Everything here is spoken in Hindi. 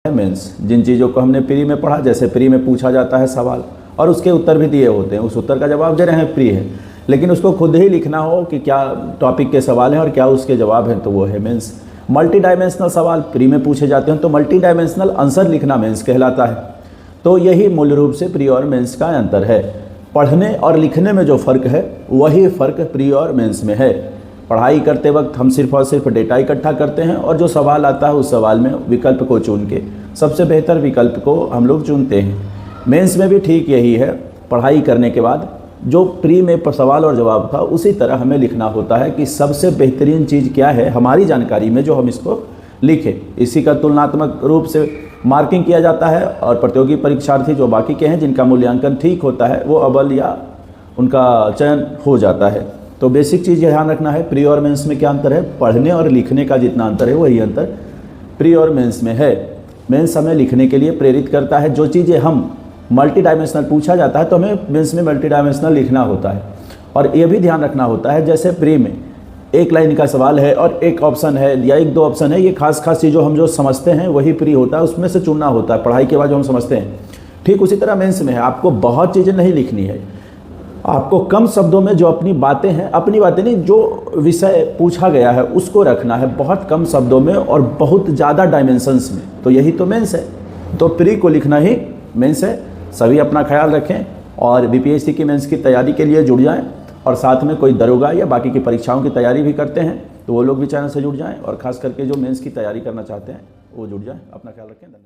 मेंस, जिन चीज़ों को हमने प्री में पढ़ा, जैसे प्री में पूछा जाता है सवाल और उसके उत्तर भी दिए होते हैं, उस उत्तर का जवाब दे रहे हैं प्री है, लेकिन उसको खुद ही लिखना हो कि क्या टॉपिक के सवाल हैं और क्या उसके जवाब हैं, तो वो है मेंस। मल्टी डायमेंशनल सवाल प्री में पूछे जाते हैं तो मल्टी डायमेंशनल आंसर लिखना मेंस कहलाता है। तो यही मूल रूप से प्री और मेंस का अंतर है। पढ़ने और लिखने में जो फ़र्क है वही फ़र्क प्री और मेंस में है। पढ़ाई करते वक्त हम सिर्फ और सिर्फ डेटा इकट्ठा करते हैं और जो सवाल आता है उस सवाल में विकल्प को चुन के सबसे बेहतर विकल्प को हम लोग चुनते हैं। मेंस में भी ठीक यही है। पढ़ाई करने के बाद जो प्री में सवाल और जवाब था उसी तरह हमें लिखना होता है कि सबसे बेहतरीन चीज़ क्या है हमारी जानकारी में जो हम इसको लिखें। इसी का तुलनात्मक रूप से मार्किंग किया जाता है और प्रतियोगी परीक्षार्थी जो बाकी के हैं जिनका मूल्यांकन ठीक होता है वो अव्वल या उनका चयन हो जाता है। तो बेसिक चीज़ ध्यान रखना है, प्री और मेंस में क्या अंतर है। पढ़ने और लिखने का जितना अंतर है वही अंतर प्री और मेंस में है। मेंस हमें लिखने के लिए प्रेरित करता है। जो चीज़ें हम मल्टी डायमेंशनल पूछा जाता है तो हमें मेंस में मल्टी डायमेंशनल लिखना होता है। और ये भी ध्यान रखना होता है जैसे प्री में एक लाइन का सवाल है और एक ऑप्शन है या एक दो ऑप्शन है, ये खास चीज़ हम जो समझते हैं वही प्री होता है, उसमें से चुनना होता है पढ़ाई के बाद जो हम समझते हैं। ठीक उसी तरह मेंस में है, आपको बहुत चीज़ें नहीं लिखनी है, आपको कम शब्दों में जो अपनी बातें हैं, अपनी बातें नहीं जो विषय पूछा गया है उसको रखना है बहुत कम शब्दों में और बहुत ज़्यादा डायमेंशंस में। तो यही तो मेंस है। तो प्री को लिखना ही मेंस है। सभी अपना ख्याल रखें और बीपीएससी की मेंस की तैयारी के लिए जुड़ जाएं और साथ में कोई दरोगा या बाकी की परीक्षाओं की तैयारी भी करते हैं तो वो लोग भी चैनल से जुड़ जाएं और ख़ास करके जो मेंस की तैयारी करना चाहते हैं वो जुड़ जाएं। अपना ख्याल रखें। धन्यवाद।